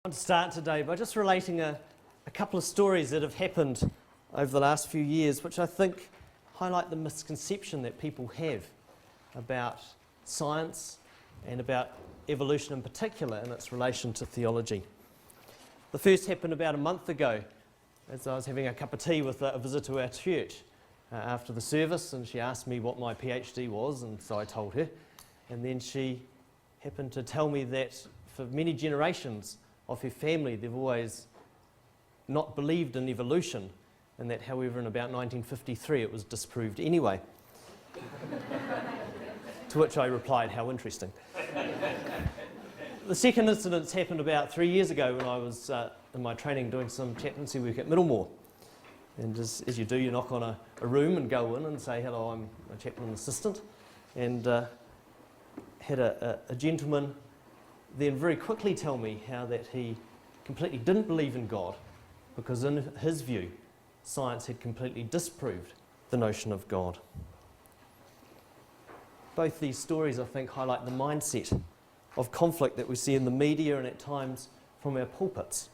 I want to start today by just relating a couple of stories that have happened over the last few years, which I think highlight the misconception that people have about science and about evolution in particular in its relation to theology. The first happened about a month ago as I was having a cup of tea with a visitor to our church after the service, and she asked me what my PhD was, and so I told her, and then she happened to tell me that for many generations of her family, they've always not believed in evolution, and that, however, in about 1953 it was disproved anyway. To which I replied, how interesting. The second incident happened about 3 years ago when I was in my training doing some chaplaincy work at Middlemore. And as you do, you knock on a room and go in and say, hello, I'm a chaplain assistant. And had a gentleman then very quickly tell me how that he completely didn't believe in God because in his view, science had completely disproved the notion of God. Both these stories, I think, highlight the mindset of conflict that we see in the media and at times from our pulpits.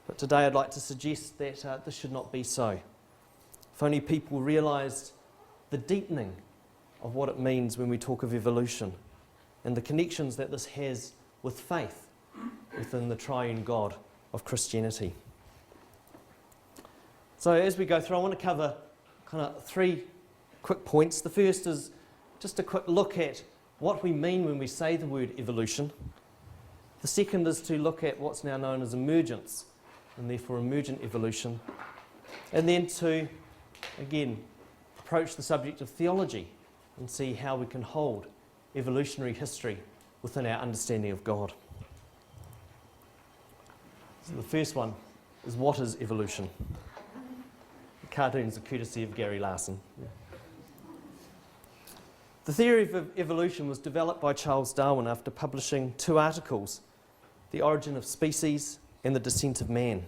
But today I'd like to suggest that this should not be so. If only people realised the deepening of what it means when we talk of evolution and the connections that this has with faith within the triune God of Christianity. So as we go through, I want to cover kind of 3 quick points. The first is just a quick look at what we mean when we say the word evolution. The second is to look at what's now known as emergence, and therefore emergent evolution. And then to, again, approach the subject of theology and see how we can hold evolutionary history within our understanding of God. So the first one is, what is evolution? The cartoon's a courtesy of Gary Larson. The theory of evolution was developed by Charles Darwin after publishing 2 articles, The Origin of Species and The Descent of Man.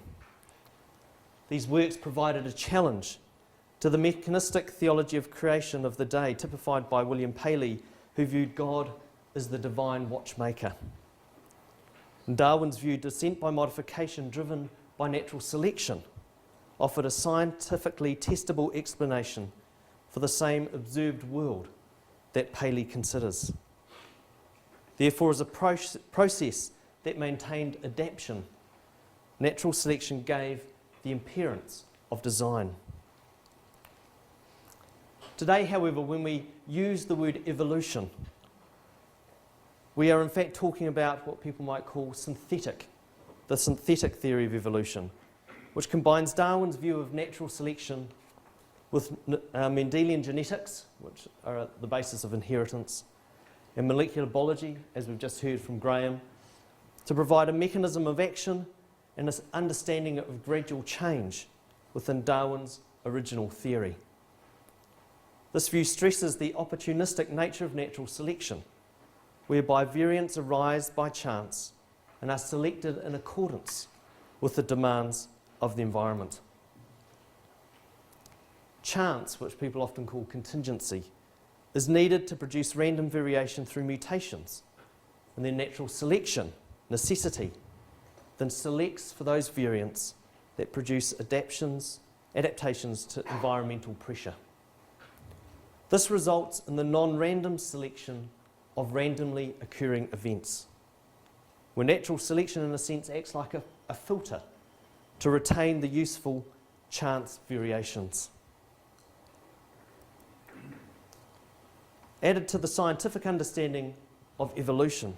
These works provided a challenge to the mechanistic theology of creation of the day, typified by William Paley, who viewed God as the divine watchmaker. In Darwin's view, descent by modification driven by natural selection offered a scientifically testable explanation for the same observed world that Paley considers. Therefore, as a process that maintained adaptation, natural selection gave the appearance of design. Today, however, when we use the word evolution, we are in fact talking about what people might call the synthetic theory of evolution, which combines Darwin's view of natural selection with Mendelian genetics, which are at the basis of inheritance, and molecular biology, as we've just heard from Graham, to provide a mechanism of action and an understanding of gradual change within Darwin's original theory. This view stresses the opportunistic nature of natural selection, whereby variants arise by chance and are selected in accordance with the demands of the environment. Chance, which people often call contingency, is needed to produce random variation through mutations, and then natural selection, necessity, then selects for those variants that produce adaptations to environmental pressure. This results in the non-random selection of randomly occurring events, where natural selection in a sense acts like a filter to retain the useful chance variations. Added to the scientific understanding of evolution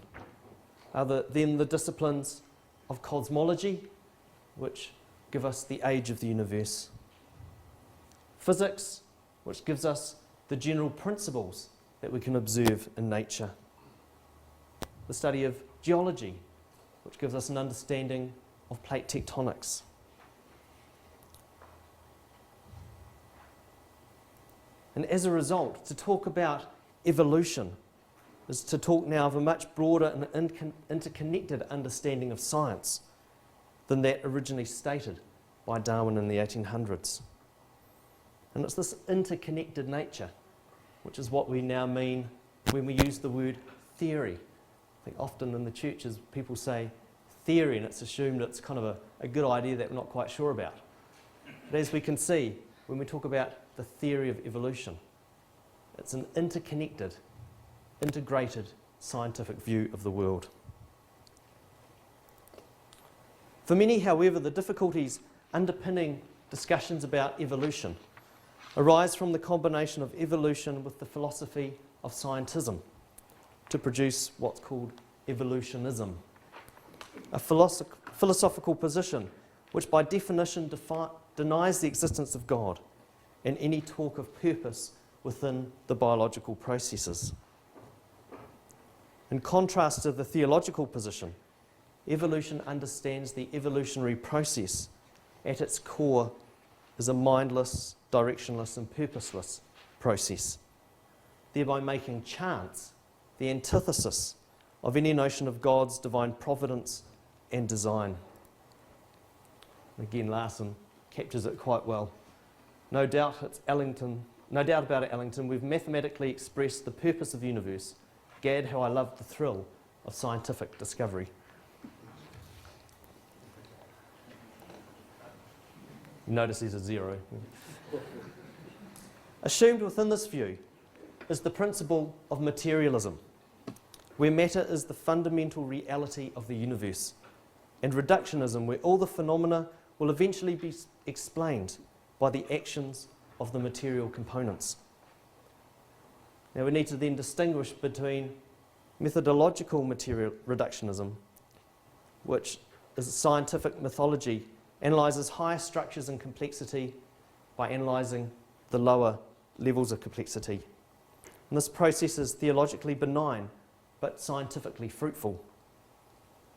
are then the disciplines of cosmology, which give us the age of the universe, physics, which gives us the general principles that we can observe in nature, the study of geology, which gives us an understanding of plate tectonics. And as a result, to talk about evolution is to talk now of a much broader and interconnected understanding of science than that originally stated by Darwin in the 1800s. And it's this interconnected nature which is what we now mean when we use the word theory. I think often in the churches people say theory, and it's assumed it's kind of a good idea that we're not quite sure about. But as we can see, when we talk about the theory of evolution, it's an interconnected, integrated scientific view of the world. For many, however, the difficulties underpinning discussions about evolution arise from the combination of evolution with the philosophy of scientism to produce what's called evolutionism, a philosophical position which by definition denies the existence of God and any talk of purpose within the biological processes. In contrast to the theological position, evolution understands the evolutionary process at its core as a mindless, directionless and purposeless process, thereby making chance the antithesis of any notion of God's divine providence and design. Again, Larson captures it quite well. No doubt about it, Ellington, we've mathematically expressed the purpose of the universe. Gad, how I love the thrill of scientific discovery. Notice there's a zero. Assumed within this view is the principle of materialism, where matter is the fundamental reality of the universe, and reductionism, where all the phenomena will eventually be explained by the actions of the material components. Now we need to then distinguish between methodological material reductionism, which is a scientific methodology, analyses higher structures and complexity by analysing the lower levels of complexity. And this process is theologically benign, but scientifically fruitful.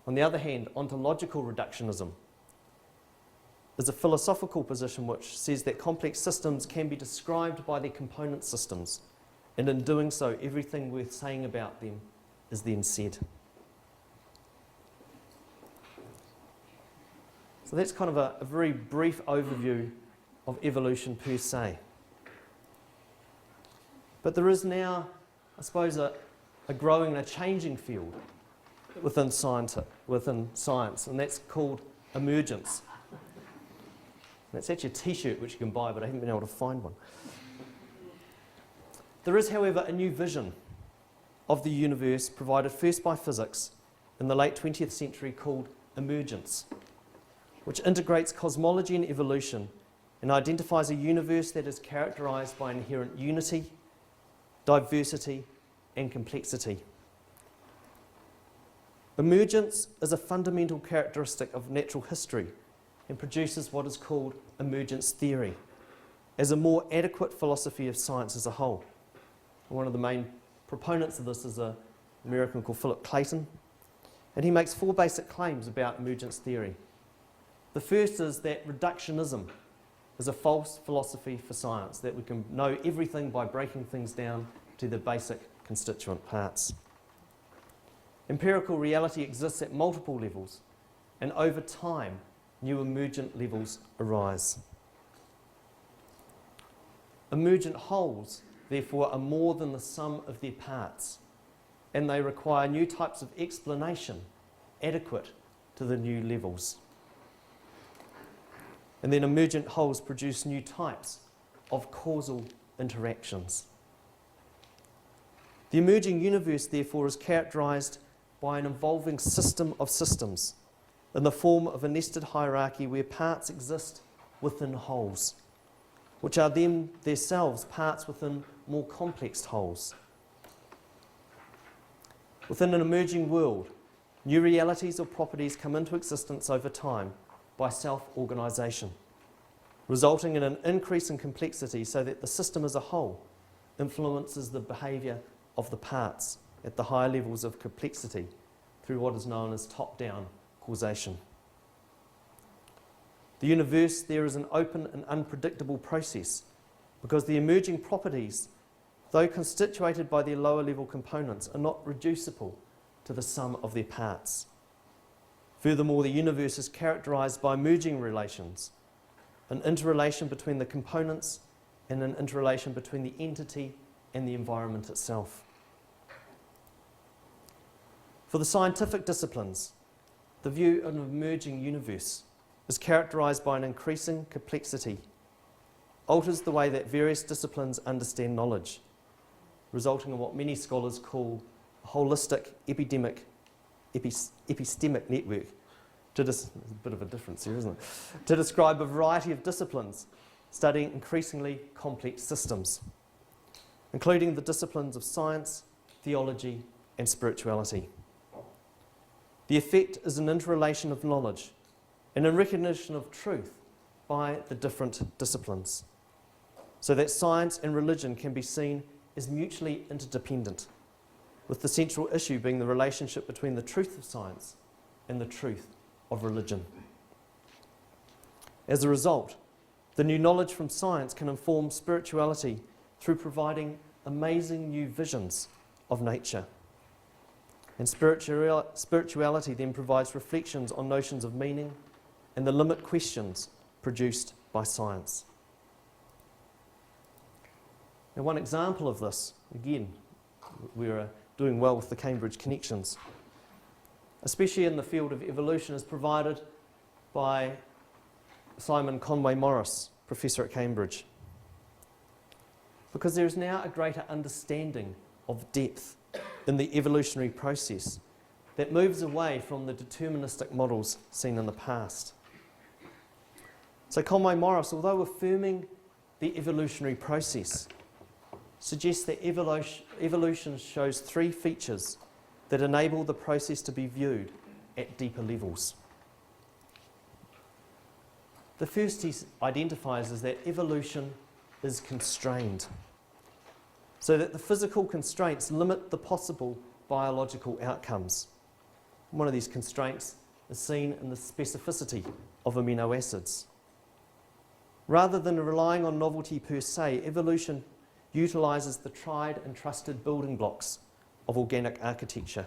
On the other hand, ontological reductionism is a philosophical position which says that complex systems can be described by their component systems, and in doing so, everything worth saying about them is then said. So that's kind of a very brief overview of evolution per se. But there is now, I suppose, a growing and a changing field within science, and that's called emergence. That's actually a t-shirt which you can buy, but I haven't been able to find one. There is, however, a new vision of the universe provided first by physics in the late 20th century called emergence, which integrates cosmology and evolution and identifies a universe that is characterized by inherent unity, diversity, and complexity. Emergence is a fundamental characteristic of natural history and produces what is called emergence theory as a more adequate philosophy of science as a whole. One of the main proponents of this is an American called Philip Clayton, and he makes four basic claims about emergence theory. The first is that reductionism is a false philosophy for science, that we can know everything by breaking things down to the basic constituent parts. Empirical reality exists at multiple levels, and over time, new emergent levels arise. Emergent wholes, therefore, are more than the sum of their parts, and they require new types of explanation adequate to the new levels. And then emergent wholes produce new types of causal interactions. The emerging universe, therefore, is characterized by an evolving system of systems in the form of a nested hierarchy where parts exist within wholes, which are themselves parts within more complex wholes. Within an emerging world, new realities or properties come into existence over time by self-organisation, resulting in an increase in complexity so that the system as a whole influences the behaviour of the parts at the higher levels of complexity through what is known as top-down causation. The universe there is an open and unpredictable process because the emerging properties, though constituted by their lower level components, are not reducible to the sum of their parts. Furthermore, the universe is characterized by emerging relations, an interrelation between the components and an interrelation between the entity and the environment itself. For the scientific disciplines, the view of an emerging universe is characterised by an increasing complexity, alters the way that various disciplines understand knowledge, resulting in what many scholars call a holistic epistemic network. There's a bit of a difference here, isn't it? To describe a variety of disciplines studying increasingly complex systems, including the disciplines of science, theology, and spirituality. The effect is an interrelation of knowledge and a recognition of truth by the different disciplines, so that science and religion can be seen as mutually interdependent, with the central issue being the relationship between the truth of science and the truth of religion. As a result, the new knowledge from science can inform spirituality through providing amazing new visions of nature. And spirituality then provides reflections on notions of meaning and the limit questions produced by science. Now, one example of this, again, we're doing well with the Cambridge connections, especially in the field of evolution, is provided by Simon Conway Morris, Professor at Cambridge. Because there is now a greater understanding of depth in the evolutionary process that moves away from the deterministic models seen in the past. So Conway Morris, although affirming the evolutionary process, suggests that evolution shows three features that enable the process to be viewed at deeper levels. The first he identifies is that evolution is constrained, so that the physical constraints limit the possible biological outcomes. One of these constraints is seen in the specificity of amino acids. Rather than relying on novelty per se, evolution utilises the tried and trusted building blocks of organic architecture.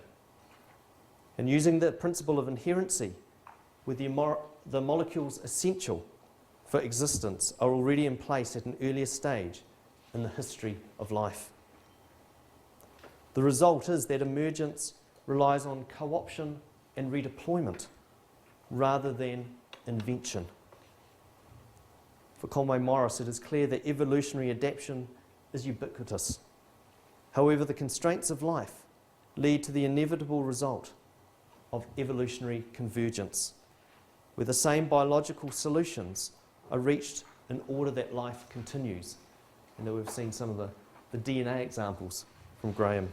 And using the principle of inherency, where the molecules essential for existence are already in place at an earlier stage in the history of life. The result is that emergence relies on co-option and redeployment rather than invention. For Conway Morris, it is clear that evolutionary adaptation is ubiquitous. However, the constraints of life lead to the inevitable result of evolutionary convergence, where the same biological solutions are reached in order that life continues. And we've seen some of the DNA examples from Graham.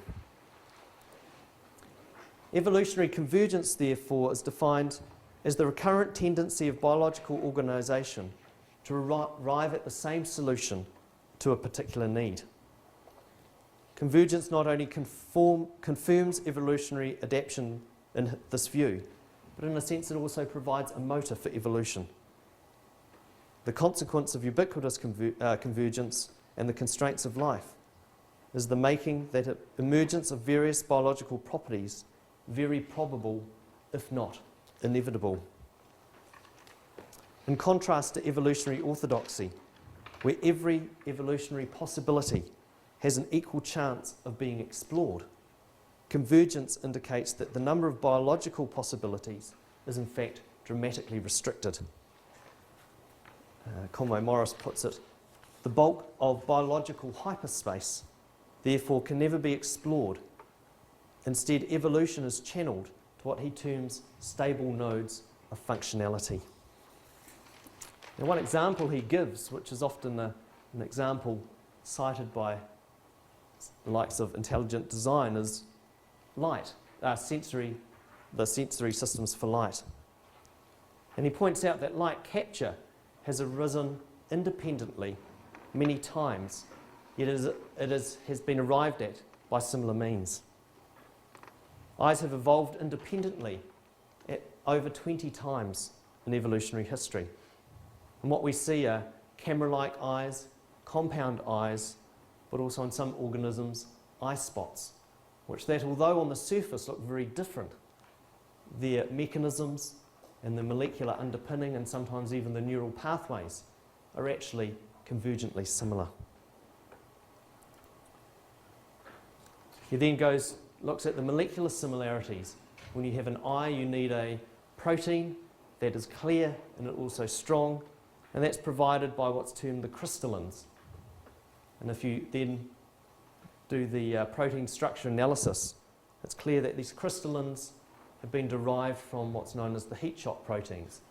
Evolutionary convergence, therefore, is defined as the recurrent tendency of biological organisation to arrive at the same solution to a particular need. Convergence not only confirms evolutionary adaptation in this view, but in a sense it also provides a motor for evolution. The consequence of ubiquitous convergence and the constraints of life is the making that emergence of various biological properties very probable, if not inevitable. In contrast to evolutionary orthodoxy, where every evolutionary possibility has an equal chance of being explored, convergence indicates that the number of biological possibilities is in fact dramatically restricted. Conway Morris puts it, the bulk of biological hyperspace therefore can never be explored. Instead, evolution is channeled to what he terms stable nodes of functionality. Now, one example he gives, which is often an example cited by the likes of intelligent design, is light, the sensory systems for light. And he points out that light capture has arisen independently many times, yet it has been arrived at by similar means. Eyes have evolved independently at over 20 times in evolutionary history. And what we see are camera-like eyes, compound eyes, but also in some organisms, eye spots, which although on the surface look very different, their mechanisms and the molecular underpinning and sometimes even the neural pathways are actually convergently similar. He then looks at the molecular similarities. When you have an eye, you need a protein that is clear and also strong, and that's provided by what's termed the crystallins. And if you then do the protein structure analysis, it's clear that these crystallins have been derived from what's known as the heat shock proteins,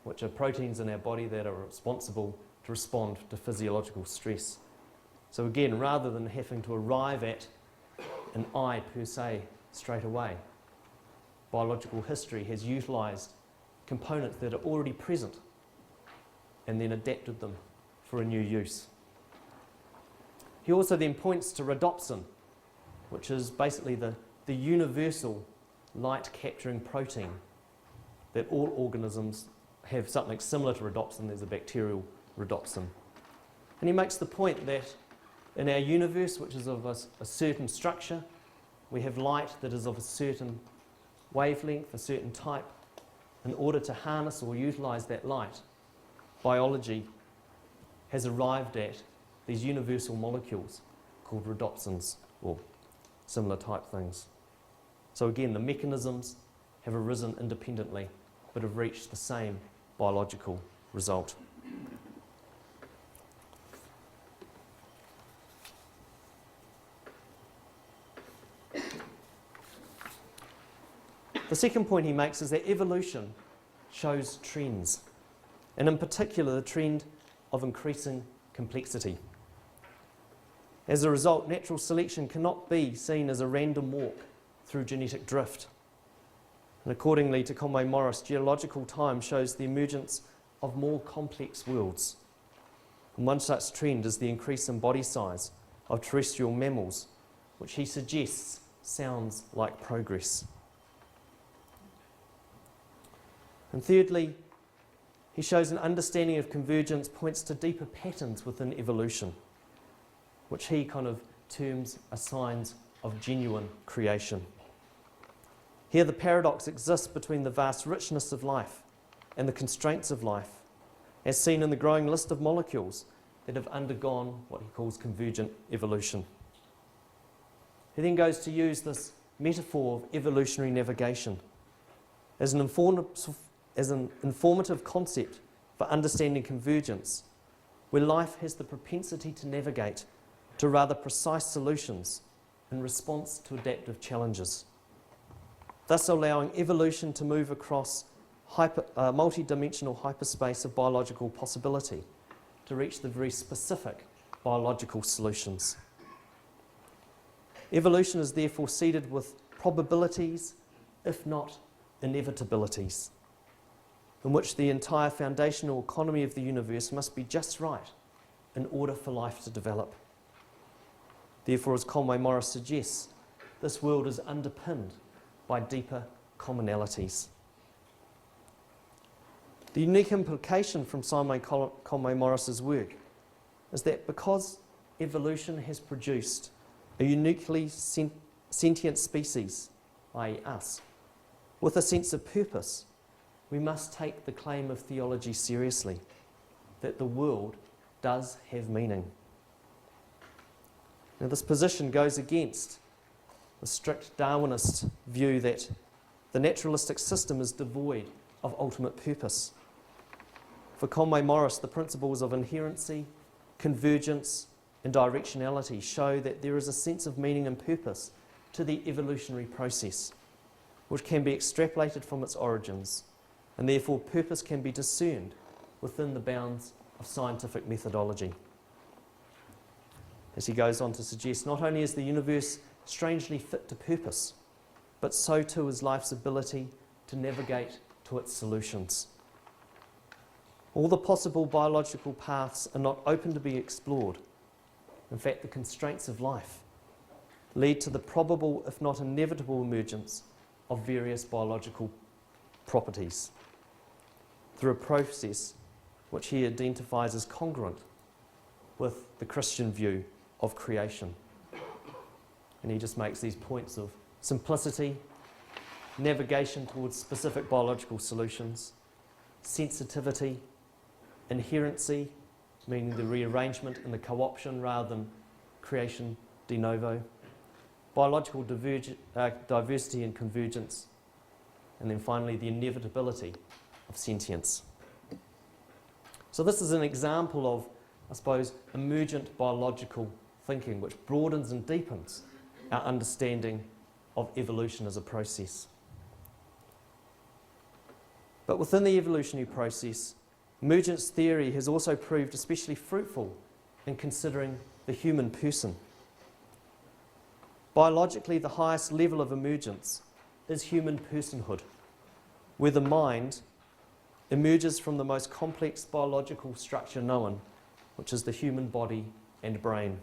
which are proteins in our body that are responsible to respond to physiological stress. So again, rather than having to arrive at an eye per se straight away, biological history has utilised components that are already present and then adapted them for a new use. He also then points to rhodopsin, which is basically the universal light capturing protein that all organisms have something similar to rhodopsin. There's a bacterial rhodopsin. And he makes the point that in our universe, which is of a certain structure, we have light that is of a certain wavelength, a certain type. In order to harness or utilise that light, biology has arrived at these universal molecules called rhodopsins or similar type things. So again, the mechanisms have arisen independently but have reached the same biological result. The second point he makes is that evolution shows trends, and in particular the trend of increasing complexity. As a result, natural selection cannot be seen as a random walk through genetic drift. And accordingly to Conway Morris, geological time shows the emergence of more complex worlds. And one such trend is the increase in body size of terrestrial mammals, which he suggests sounds like progress. And thirdly, he shows an understanding of convergence points to deeper patterns within evolution, which he kind of terms as signs of genuine creation. Here the paradox exists between the vast richness of life and the constraints of life, as seen in the growing list of molecules that have undergone what he calls convergent evolution. He then goes to use this metaphor of evolutionary navigation as an informative concept for understanding convergence, where life has the propensity to navigate to rather precise solutions in response to adaptive challenges, thus allowing evolution to move across multi-dimensional hyperspace of biological possibility to reach the very specific biological solutions. Evolution is therefore seeded with probabilities, if not inevitabilities, in which the entire foundational economy of the universe must be just right in order for life to develop. Therefore, as Conway Morris suggests, this world is underpinned by deeper commonalities. The unique implication from Simon Conway Morris's work is that because evolution has produced a uniquely sentient species, i.e. us, with a sense of purpose, we must take the claim of theology seriously, that the world does have meaning. Now, this position goes against the strict Darwinist view that the naturalistic system is devoid of ultimate purpose. For Conway Morris, the principles of inherency, convergence, and directionality show that there is a sense of meaning and purpose to the evolutionary process, which can be extrapolated from its origins, and therefore purpose can be discerned within the bounds of scientific methodology. As he goes on to suggest, not only is the universe strangely fit to purpose, but so too is life's ability to navigate to its solutions. All the possible biological paths are not open to be explored. In fact, the constraints of life lead to the probable, if not inevitable, emergence of various biological properties through a process which he identifies as congruent with the Christian view of creation. And he just makes these points of simplicity, navigation towards specific biological solutions, sensitivity, inherency, meaning the rearrangement and the co-option rather than creation de novo, biological diversity and convergence, and then finally the inevitability of sentience. So this is an example of, I suppose, emergent biological thinking which broadens and deepens our understanding of evolution as a process. But within the evolutionary process, emergence theory has also proved especially fruitful in considering the human person. Biologically, the highest level of emergence is human personhood, where the mind emerges from the most complex biological structure known, which is the human body and brain.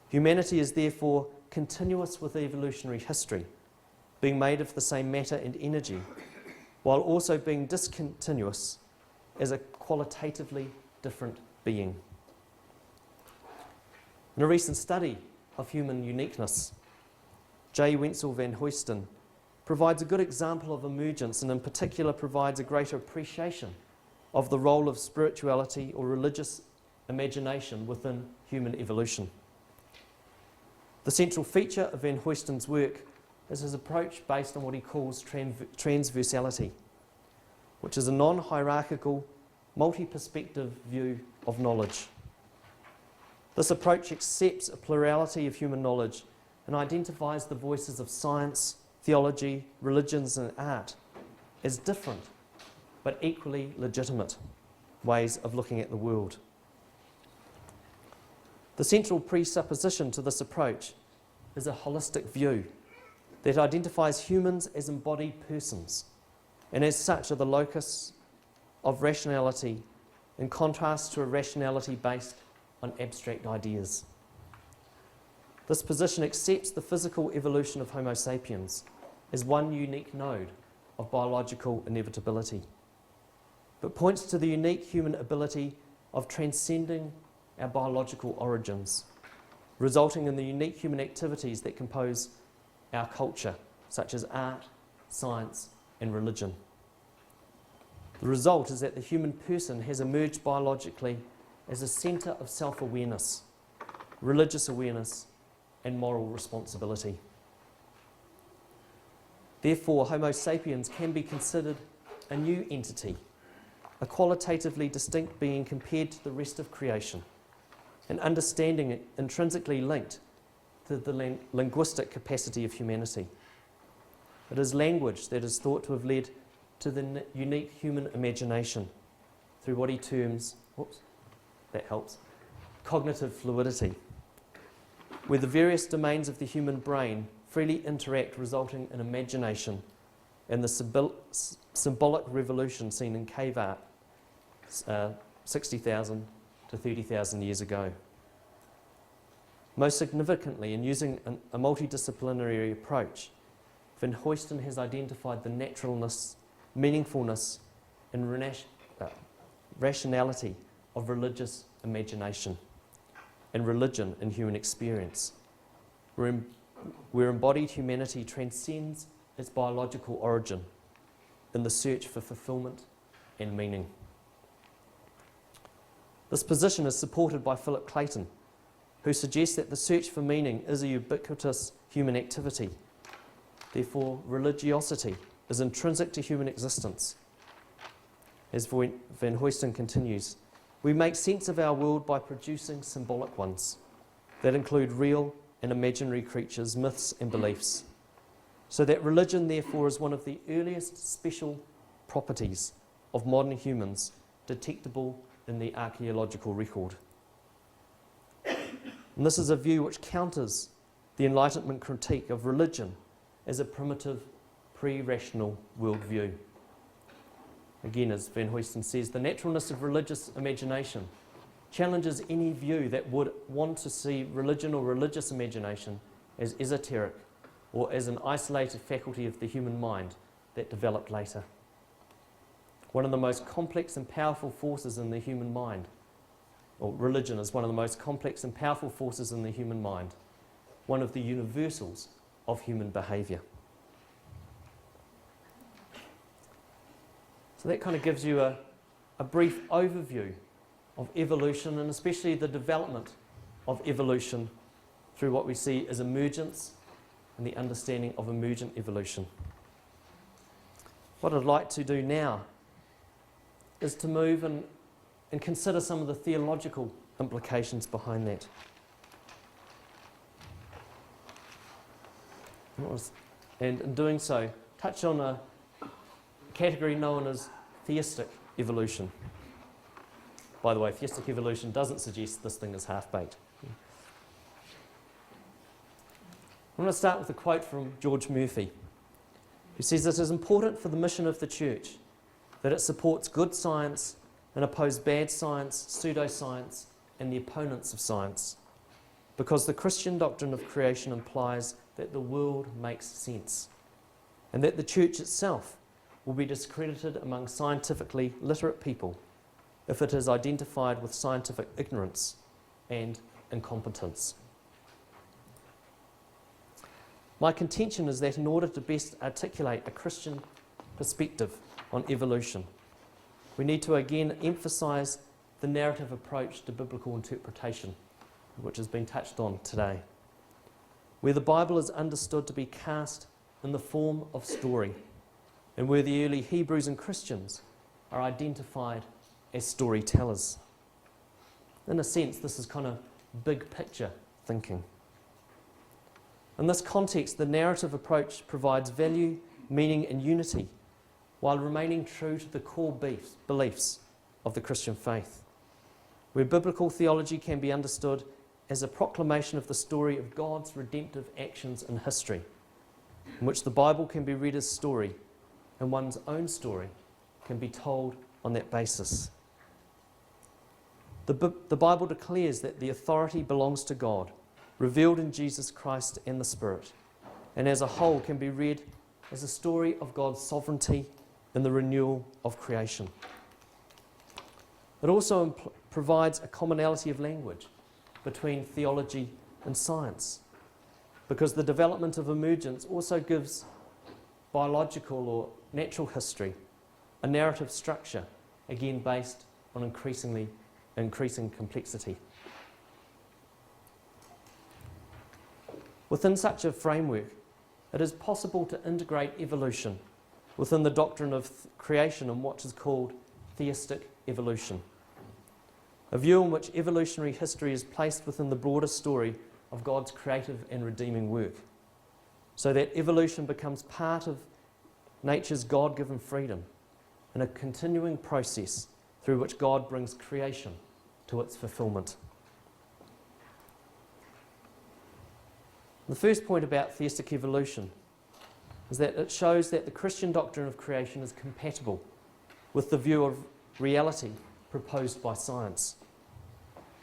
Humanity is therefore continuous with evolutionary history, being made of the same matter and energy, while also being discontinuous as a qualitatively different being. In a recent study of human uniqueness, J. Wenzel van Huyston provides a good example of emergence, and in particular provides a greater appreciation of the role of spirituality or religious imagination within human evolution. The central feature of van Huyston's work is his approach based on what he calls transversality, which is a non-hierarchical, multi-perspective view of knowledge. This approach accepts a plurality of human knowledge and identifies the voices of science, theology, religions and art as different but equally legitimate ways of looking at the world. The central presupposition to this approach is a holistic view that identifies humans as embodied persons and as such are the locus of rationality in contrast to a rationality based on abstract ideas. This position accepts the physical evolution of Homo sapiens as one unique node of biological inevitability, but points to the unique human ability of transcending our biological origins, resulting in the unique human activities that compose our culture, such as art, science, and religion. The result is that the human person has emerged biologically as a centre of self-awareness, religious awareness, and moral responsibility. Therefore, Homo sapiens can be considered a new entity, a qualitatively distinct being compared to the rest of creation, and understanding it intrinsically linked to the linguistic capacity of humanity. It is language that is thought to have led to the unique human imagination through what he terms, cognitive fluidity, where the various domains of the human brain freely interact, resulting in imagination and the symbolic revolution seen in cave art 60,000 to 30,000 years ago. Most significantly, in using a multidisciplinary approach, van Huyston has identified the naturalness, meaningfulness, and rationality of religious imagination and religion in human experience, where embodied humanity transcends its biological origin in the search for fulfillment and meaning. This position is supported by Philip Clayton, who suggests that the search for meaning is a ubiquitous human activity. Therefore, religiosity is intrinsic to human existence. As van Huyston continues, we make sense of our world by producing symbolic ones that include real and imaginary creatures, myths and beliefs. So that religion, therefore, is one of the earliest special properties of modern humans detectable in the archaeological record. And this is a view which counters the Enlightenment critique of religion as a primitive, pre-rational worldview. Again, as van Huyston says, the naturalness of religious imagination challenges any view that would want to see religion or religious imagination as esoteric or as an isolated faculty of the human mind that developed later. One of the most complex and powerful forces in the human mind, or religion is one of the most complex and powerful forces in the human mind, one of the universals of human behaviour. So that kind of gives you a brief overview of evolution, and especially the development of evolution through what we see as emergence and the understanding of emergent evolution. what I'd like to do now is to move and consider some of the theological implications behind that. And in doing so, touch on a category known as theistic evolution. By the way, theistic evolution doesn't suggest this thing is half-baked. I'm going to start with a quote from George Murphy, who says it is important for the mission of the church that it supports good science and oppose bad science, pseudoscience, and the opponents of science, because the Christian doctrine of creation implies that the world makes sense, and that the church itself will be discredited among scientifically literate people if it is identified with scientific ignorance and incompetence. My contention is that in order to best articulate a Christian perspective on evolution, we need to again emphasise the narrative approach to biblical interpretation, which has been touched on today, where the Bible is understood to be cast in the form of story, and where the early Hebrews and Christians are identified as storytellers. In a sense, this is kind of big picture thinking. In this context, the narrative approach provides value, meaning, and unity, while remaining true to the core beliefs of the Christian faith, where biblical theology can be understood as a proclamation of the story of God's redemptive actions in history, in which the Bible can be read as story, and one's own story can be told on that basis. The Bible declares that the authority belongs to God, revealed in Jesus Christ and the Spirit, and as a whole can be read as a story of God's sovereignty in the renewal of creation. It also provides a commonality of language between theology and science, because the development of emergence also gives biological or natural history a narrative structure, again based on increasing complexity. Within such a framework, it is possible to integrate evolution within the doctrine of creation in what is called theistic evolution, a view in which evolutionary history is placed within the broader story of God's creative and redeeming work, so that evolution becomes part of nature's God-given freedom and a continuing process through which God brings creation to its fulfillment. The first point about theistic evolution is that it shows that the Christian doctrine of creation is compatible with the view of reality proposed by science.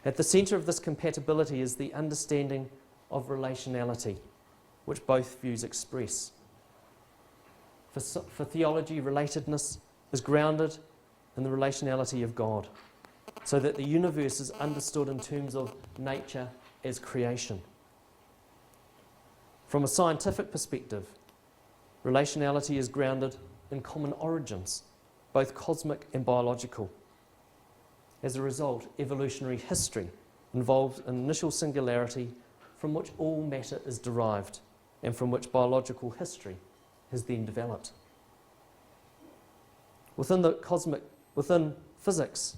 At the centre of this compatibility is the understanding of relationality, which both views express. For theology, relatedness is grounded in the relationality of God, so that the universe is understood in terms of nature as creation. From a scientific perspective, relationality is grounded in common origins, both cosmic and biological. As a result, evolutionary history involves an initial singularity from which all matter is derived and from which biological history has then developed. Within physics,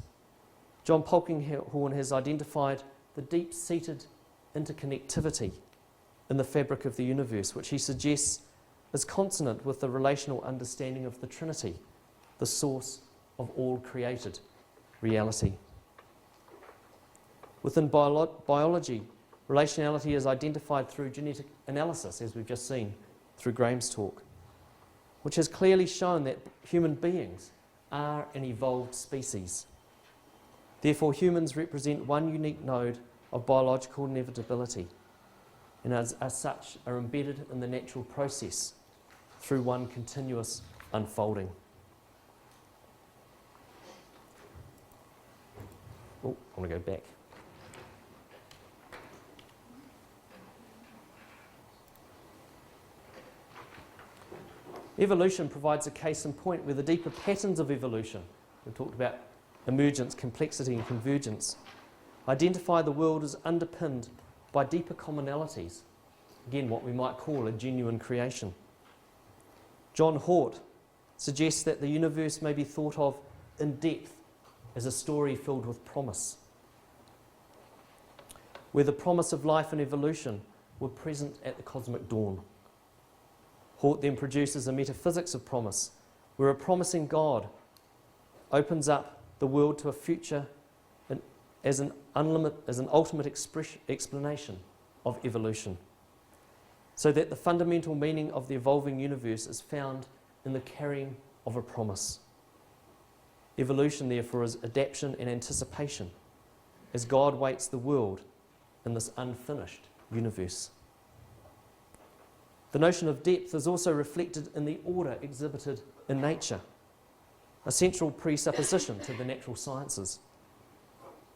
John Polkinghorne has identified the deep-seated interconnectivity in the fabric of the universe, which he suggests is consonant with the relational understanding of the Trinity, the source of all created reality. Within biology, relationality is identified through genetic analysis, as we've just seen through Graham's talk, which has clearly shown that human beings are an evolved species. Therefore, humans represent one unique node of biological inevitability, and as such are embedded in the natural process through one continuous unfolding. Oh, I want to go back. Evolution provides a case in point where the deeper patterns of evolution, we talked about emergence, complexity and convergence, identify the world as underpinned by deeper commonalities, again what we might call a genuine creation. John Hort suggests that the universe may be thought of in depth as a story filled with promise, where the promise of life and evolution were present at the cosmic dawn. Hort then produces a metaphysics of promise, where a promising God opens up the world to a future as an ultimate explanation of evolution, so that the fundamental meaning of the evolving universe is found in the carrying of a promise. Evolution, therefore, is adaptation and anticipation, as God waits the world in this unfinished universe. The notion of depth is also reflected in the order exhibited in nature, a central presupposition to the natural sciences.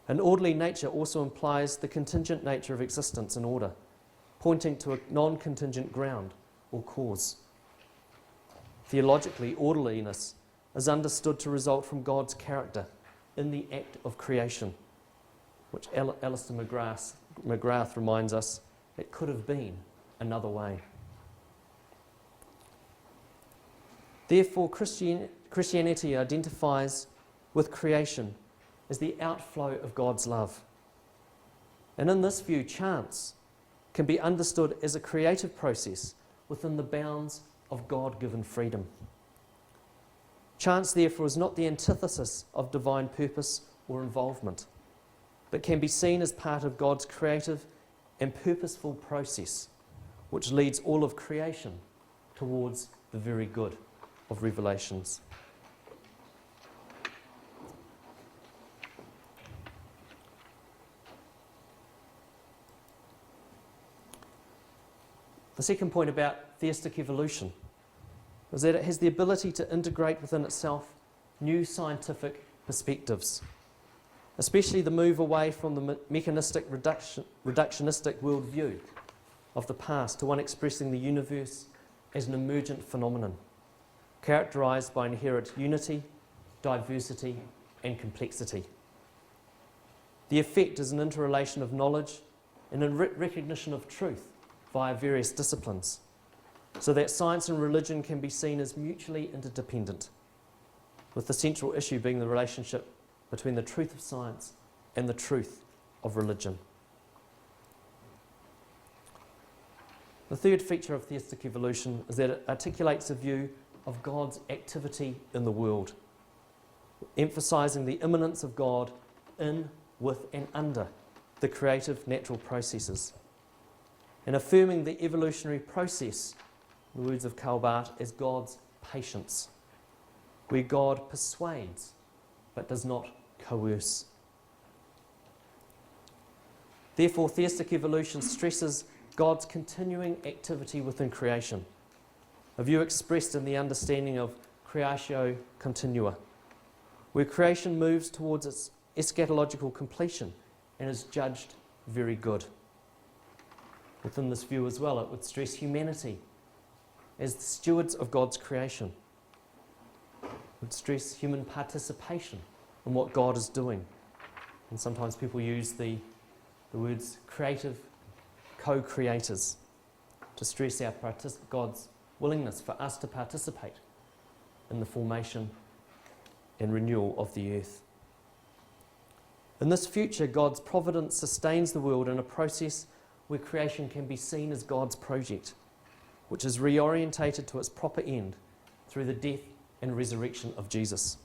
An orderly nature also implies the contingent nature of existence and order, pointing to a non-contingent ground or cause. Theologically, orderliness is understood to result from God's character in the act of creation, which Alistair McGrath reminds us it could have been another way. Therefore, Christianity identifies with creation as the outflow of God's love. And in this view, chance can be understood as a creative process within the bounds of God-given freedom. Chance, therefore, is not the antithesis of divine purpose or involvement, but can be seen as part of God's creative and purposeful process, which leads all of creation towards the very good of Revelations. The second point about theistic evolution is that it has the ability to integrate within itself new scientific perspectives, especially the move away from the mechanistic reductionistic worldview of the past to one expressing the universe as an emergent phenomenon, characterised by inherent unity, diversity and complexity. The effect is an interrelation of knowledge and a recognition of truth via various disciplines, so that science and religion can be seen as mutually interdependent, with the central issue being the relationship between the truth of science and the truth of religion. The third feature of theistic evolution is that it articulates a view of God's activity in the world, emphasising the immanence of God in, with and under the creative natural processes, and affirming the evolutionary process, in the words of Karl Barth, as God's patience, where God persuades but does not coerce. Therefore, theistic evolution stresses God's continuing activity within creation, a view expressed in the understanding of creatio continua, where creation moves towards its eschatological completion and is judged very good. Within this view as well, it would stress humanity as the stewards of God's creation. It would stress human participation in what God is doing. And sometimes people use the words creative co-creators to stress God's willingness for us to participate in the formation and renewal of the earth. In this future, God's providence sustains the world in a process where creation can be seen as God's project, which is reorientated to its proper end through the death and resurrection of Jesus,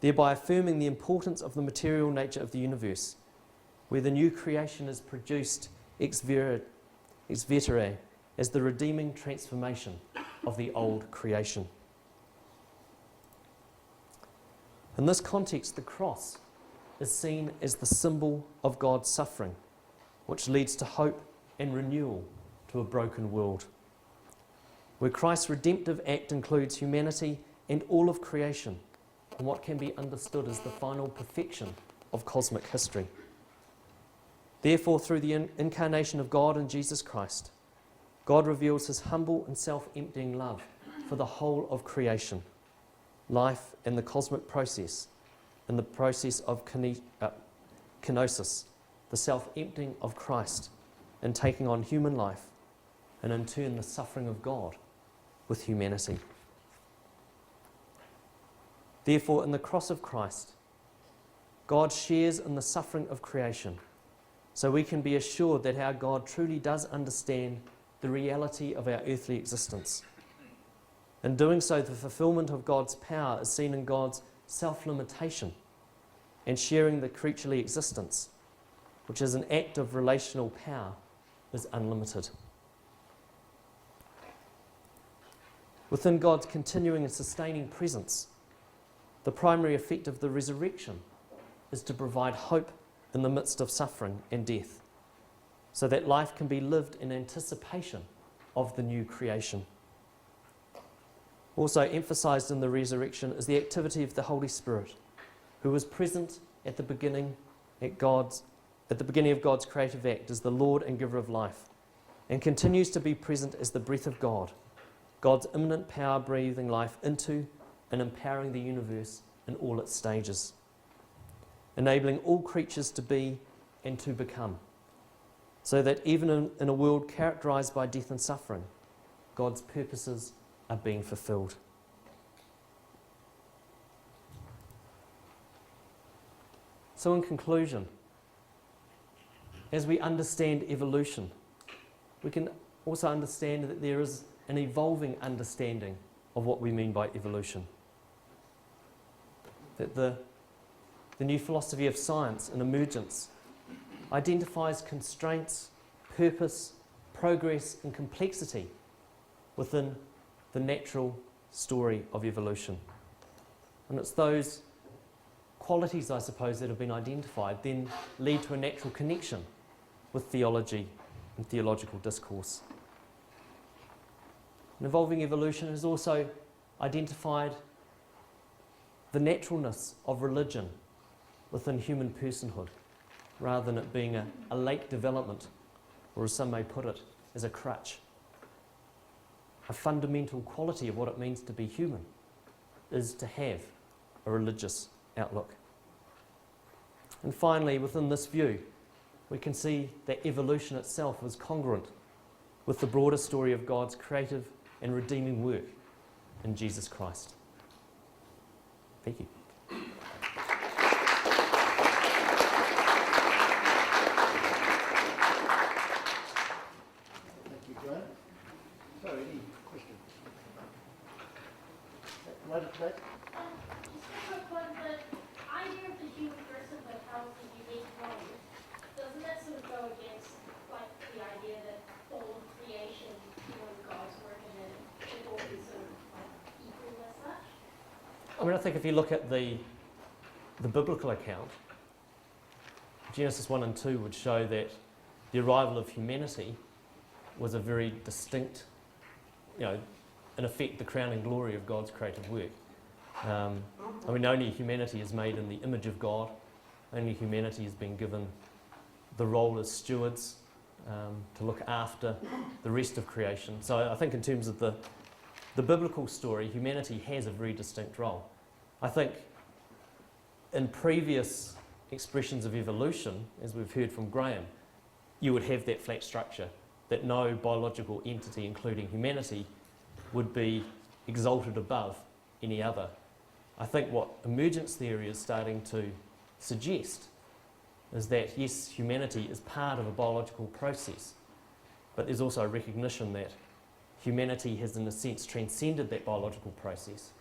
thereby affirming the importance of the material nature of the universe, where the new creation is produced ex vetere as the redeeming transformation of the old creation. In this context, the cross is seen as the symbol of God's suffering, which leads to hope and renewal to a broken world, where Christ's redemptive act includes humanity and all of creation, and what can be understood as the final perfection of cosmic history. Therefore, through the incarnation of God in Jesus Christ, God reveals his humble and self-emptying love for the whole of creation, life and the cosmic process, and the process of kenosis, the self-emptying of Christ and taking on human life, and in turn the suffering of God with humanity. Therefore, in the cross of Christ, God shares in the suffering of creation, so we can be assured that our God truly does understand the reality of our earthly existence. In doing so, the fulfillment of God's power is seen in God's self-limitation and sharing the creaturely existence, which is an act of relational power, is unlimited. Within God's continuing and sustaining presence, the primary effect of the resurrection is to provide hope in the midst of suffering and death, so that life can be lived in anticipation of the new creation. Also emphasised in the resurrection is the activity of the Holy Spirit, who was present at the beginning of God's creative act as the Lord and giver of life, and continues to be present as the breath of God, God's immanent power breathing life into and empowering the universe in all its stages, enabling all creatures to be and to become, so that even in a world characterised by death and suffering, God's purposes are being fulfilled. So in conclusion, as we understand evolution, we can also understand that there is an evolving understanding of what we mean by evolution. That the new philosophy of science and emergence identifies constraints, purpose, progress and complexity within the natural story of evolution. And it's those qualities, I suppose, that have been identified then lead to a natural connection with theology and theological discourse. And evolving evolution has also identified the naturalness of religion within human personhood, rather than it being a late development, or as some may put it, as a crutch. A fundamental quality of what it means to be human is to have a religious outlook. And finally, within this view, we can see that evolution itself is congruent with the broader story of God's creative and redeeming work in Jesus Christ. Thank you. Thank you, Graham. So, any questions? Right at the back. Just a quick one, the idea of the human person that has a unique knowledge, doesn't that sort of go against like the idea that all of creation, God's work and then it should all be sort of like equal as such? I mean, I think if you look at the biblical account, Genesis 1 and 2 would show that the arrival of humanity was a very distinct, in effect, the crowning glory of God's creative work. Only humanity is made in the image of God. Only humanity has been given the role as stewards to look after the rest of creation. So I think in terms of the biblical story, humanity has a very distinct role. I think in previous expressions of evolution, as we've heard from Graham, you would have that flat structure, that no biological entity, including humanity, would be exalted above any other. I think what emergence theory is starting to suggest is that, yes, humanity is part of a biological process, but there's also a recognition that humanity has, in a sense, transcended that biological process.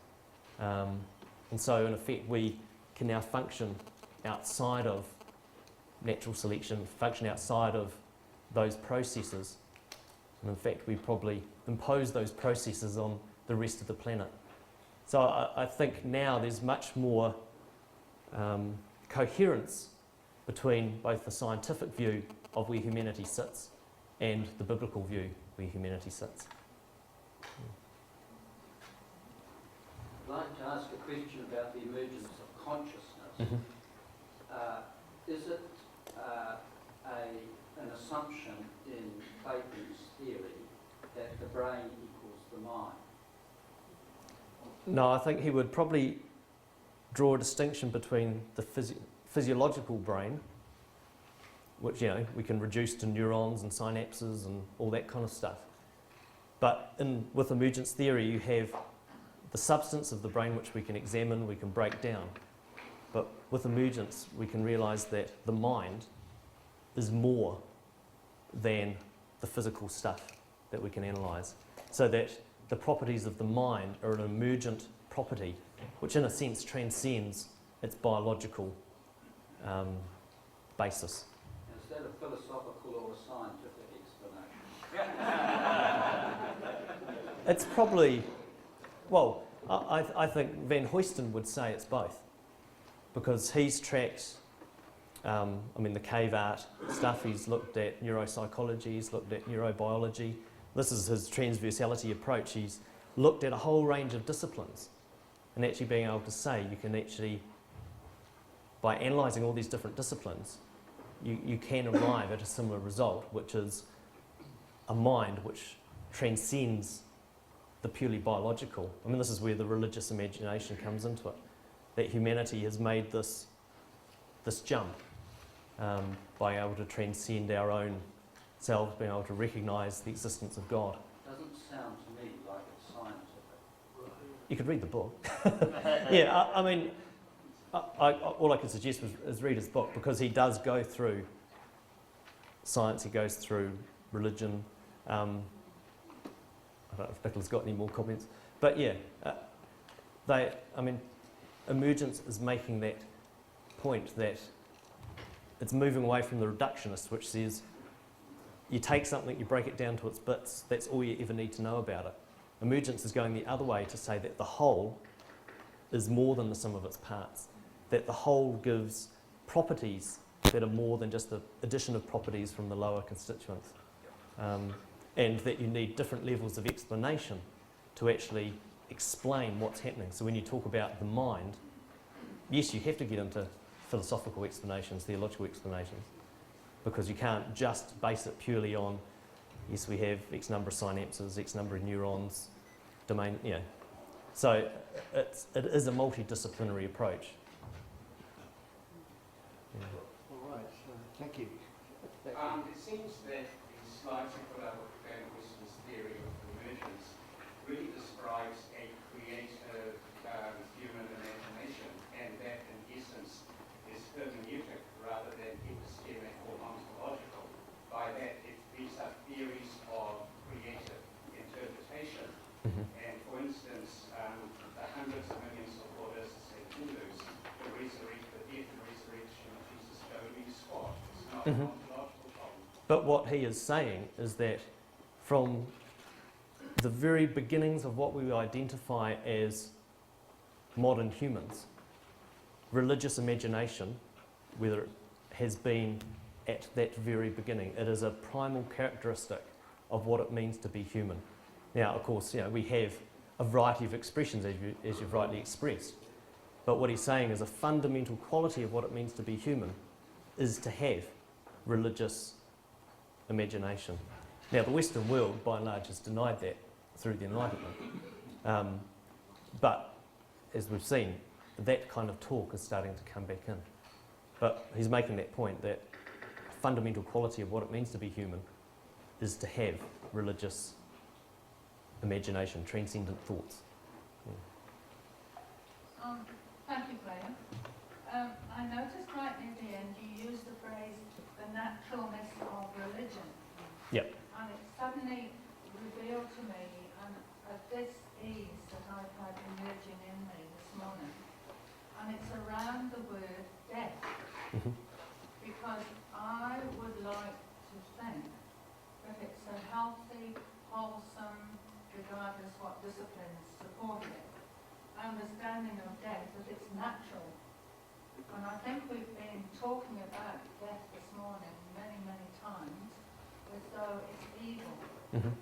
And so, in effect, we can now function outside of natural selection, function outside of those processes. And in fact, we probably impose those processes on the rest of the planet. So I think now there's much more coherence between both the scientific view of where humanity sits and the biblical view where humanity sits. I'd like to ask a question about the emergence of consciousness. Mm-hmm. Is it an assumption in Platon's theory that the brain equals the mind? No, I think he would probably draw a distinction between the physiological brain, which we can reduce to neurons and synapses and all that kind of stuff. But with emergence theory, you have the substance of the brain which we can examine, we can break down. But with emergence, we can realise that the mind is more than the physical stuff that we can analyse. So that the properties of the mind are an emergent property, which in a sense transcends its biological basis. Instead of philosophical or a scientific explanation. It's probably, well, I think Van Huyston would say it's both, because he's tracked, the cave art stuff, he's looked at neuropsychology, he's looked at neurobiology. This is his transversality approach. He's looked at a whole range of disciplines, and actually being able to say you can actually, by analysing all these different disciplines, you can arrive at a similar result, which is a mind which transcends the purely biological. This is where the religious imagination comes into it, that humanity has made this jump by able to transcend our own selves, being able to recognise the existence of God. Doesn't sound to me like it's scientific. You could read the book. Yeah, all I can suggest is read his book, because he does go through science, he goes through religion. I don't know if Nicola's got any more comments, but yeah, emergence is making that point that it's moving away from the reductionist, which says you take something, you break it down to its bits, that's all you ever need to know about it. Emergence is going the other way to say that the whole is more than the sum of its parts, that the whole gives properties that are more than just the addition of properties from the lower constituents, and that you need different levels of explanation to actually explain what's happening. So when you talk about the mind, yes, you have to get into philosophical explanations, theological explanations, because you can't just base it purely on, yes, we have X number of synapses, X number of neurons, domain, So it is a multidisciplinary approach. Yeah. All right, thank you. It seems that the slides you put up of Van Huyston's theory of emergence really describes a creative human imagination, and that in essence is hermeneutic rather than epistemic or ontological. By that, these are theories of creative interpretation. Mm-hmm. And for instance, the hundreds of millions of Buddhists and Hindus, the death and resurrection of Jesus don't mean squat. It's not an ontological problem. But what he is saying is that from the very beginnings of what we identify as modern humans, religious imagination, whether it has been at that very beginning, it is a primal characteristic of what it means to be human. Now, of course, we have a variety of expressions, as you've rightly expressed. But what he's saying is a fundamental quality of what it means to be human is to have religious imagination. Now, the Western world, by and large, has denied that through the Enlightenment. But, as we've seen, that kind of talk is starting to come back in. But he's making that point that a fundamental quality of what it means to be human is to have religious imagination, transcendent thoughts. Thank you, Graham. I noticed right near the end you used the phrase the naturalness of religion. Yep. And it suddenly revealed to me a dis-ease that I've had emerging in me this morning. And it's around the word death. Mm-hmm. Because I would like to think that it's a healthy, wholesome, regardless what disciplines support it, understanding of death, that it's natural. And I think we've been talking about death this morning many, many times as though it's evil. Mm-hmm.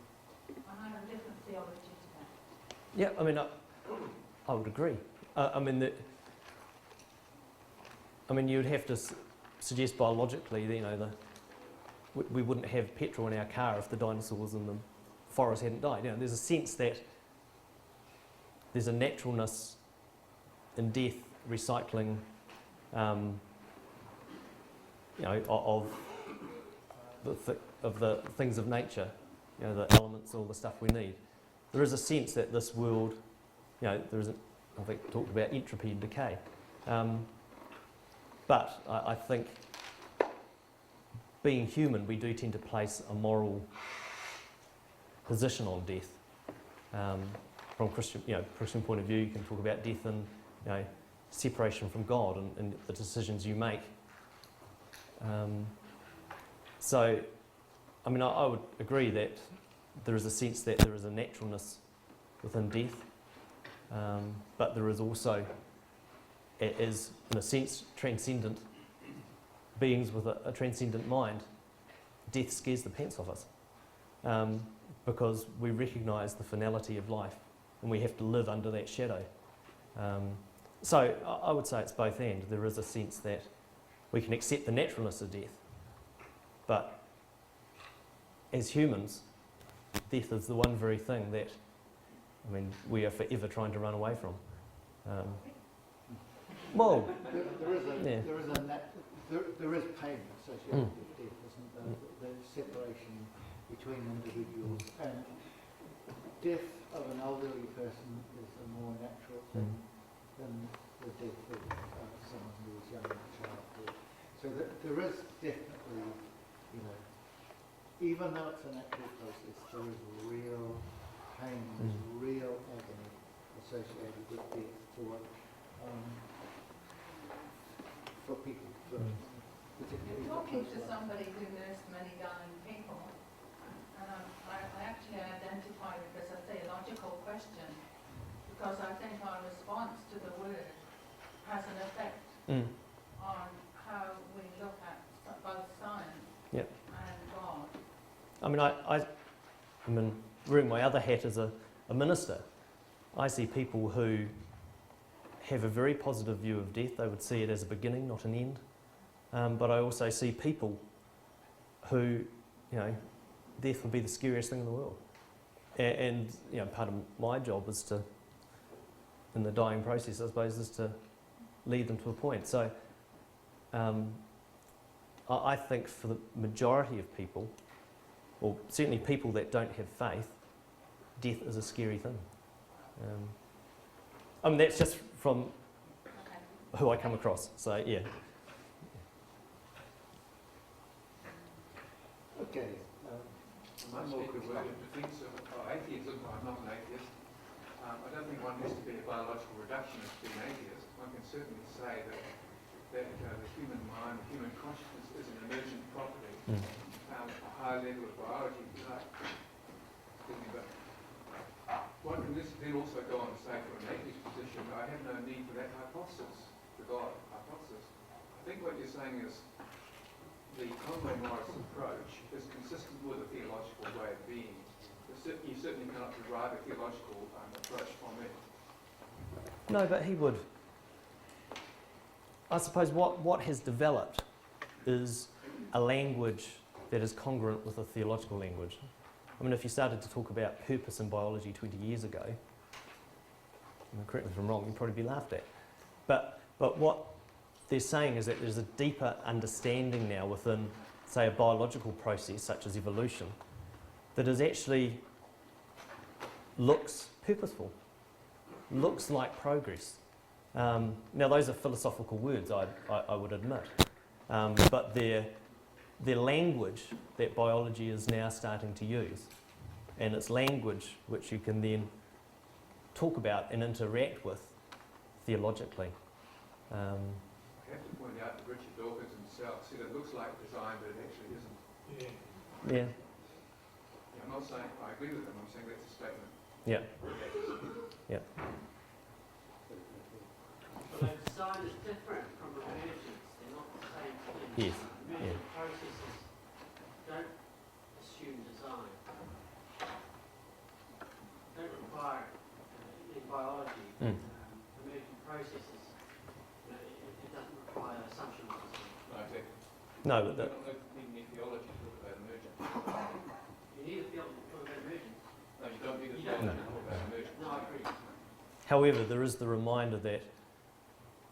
And I have a different theology to that. Yeah, I would agree. You'd have to suggest biologically, we wouldn't have petrol in our car if the dinosaurs in the forest hadn't died. There's a sense that there's a naturalness in death, recycling, of the things of nature, the elements, all the stuff we need. There is a sense that this world there isn't, I think, talked about entropy and decay. But I think being human, we do tend to place a moral position on death. From Christian point of view, you can talk about death and separation from God and the decisions you make. So, I mean, I would agree that there is a sense that there is a naturalness within death, but there is also, as in a sense, transcendent beings with a transcendent mind. Death scares the pants off us because we recognise the finality of life and we have to live under that shadow. So I would say it's both and. There is a sense that we can accept the naturalness of death, but as humans, death is the one very thing that, I mean, we are forever trying to run away from. Well, there is pain associated with death, isn't there? The separation between individuals, and death of an elderly person is a more natural thing than the death of someone who is young and childhood. So there is definitely, even though it's a natural process, there is real pain, there's real agony associated with death for people, particularly. You're talking to somebody who knows many dying people, and I actually identify it as a theological question, because I think our response to the word has an effect on how we look at both science and God. I mean, I mean, wearing my other hat as a minister, I see people who have a very positive view of death. They would see it as a beginning, not an end. But I also see people who, death would be the scariest thing in the world. And part of my job is to, in the dying process, I suppose, is to lead them to a point. So I think for the majority of people, or certainly people that don't have faith, death is a scary thing. I mean, that's just from who I come across, so yeah. Okay. I'm more word in defence of atheism. I'm not an atheist. I don't think one has to be a biological reductionist to be an atheist. One can certainly say that the human mind, the human consciousness is an emergent property, a high level of biology, if you like. But one can then also go on to say, from an atheist position, I have no need for that hypothesis, the God hypothesis. I think what you're saying is the Conway Morris approach is consistent with a theological way of being. You certainly cannot derive a theological approach from it. No, but he would. I suppose what has developed is a language that is congruent with a theological language. I mean, if you started to talk about purpose in biology 20 years ago, correct me if I'm wrong, you'd probably be laughed at. But what they're saying is that there's a deeper understanding now within, say, a biological process such as evolution that is actually looks purposeful, looks like progress. Now, those are philosophical words, I would admit, but they're language that biology is now starting to use, and it's language which you can then talk about and interact with theologically. I have to point out that Richard Dawkins himself said it looks like design, but it actually isn't. Yeah. I'm not saying I agree with him, I'm saying that's a statement. Yeah. Yeah. Well, design is different from emergence. They're not the same thing. Yes. Emergent processes don't assume design. Don't require, in biology, emergent processes. It doesn't require assumption of design. No, exactly. No, but You don't need theology to talk about emergent. You need a field to talk about emergent. No, you don't need a You don't. theology to talk about emergent. No, I agree. however, there is the reminder that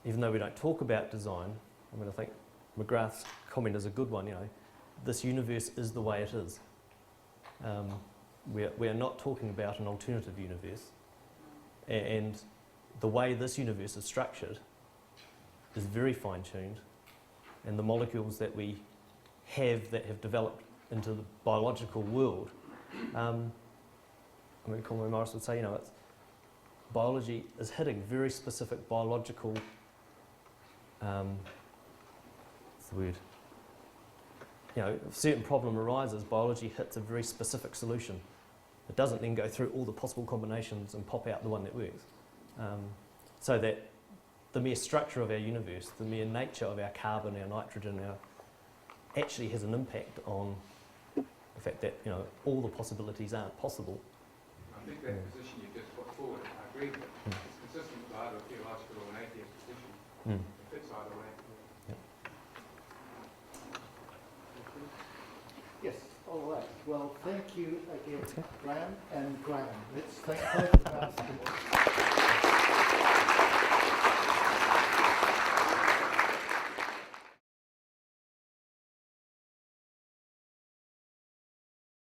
even though we don't talk about design, I mean, I think McGrath's comment is a good one, this universe is the way it is. We are not talking about an alternative universe. And the way this universe is structured is very fine-tuned, and the molecules that we have that have developed into the biological world, Cormac Morris would say, it's, biology is hitting very specific biological, what's the word? If a certain problem arises, biology hits a very specific solution. It doesn't then go through all the possible combinations and pop out the one that works. So that the mere structure of our universe, the mere nature of our carbon, our nitrogen, actually has an impact on the fact that all the possibilities aren't possible. I think that position you just put forward, I agree with. It's consistent with either a theological or an atheist position. It fits either way. Yes, all right. Well, thank you again, Graham and Graham. Let's thank both of our speakers.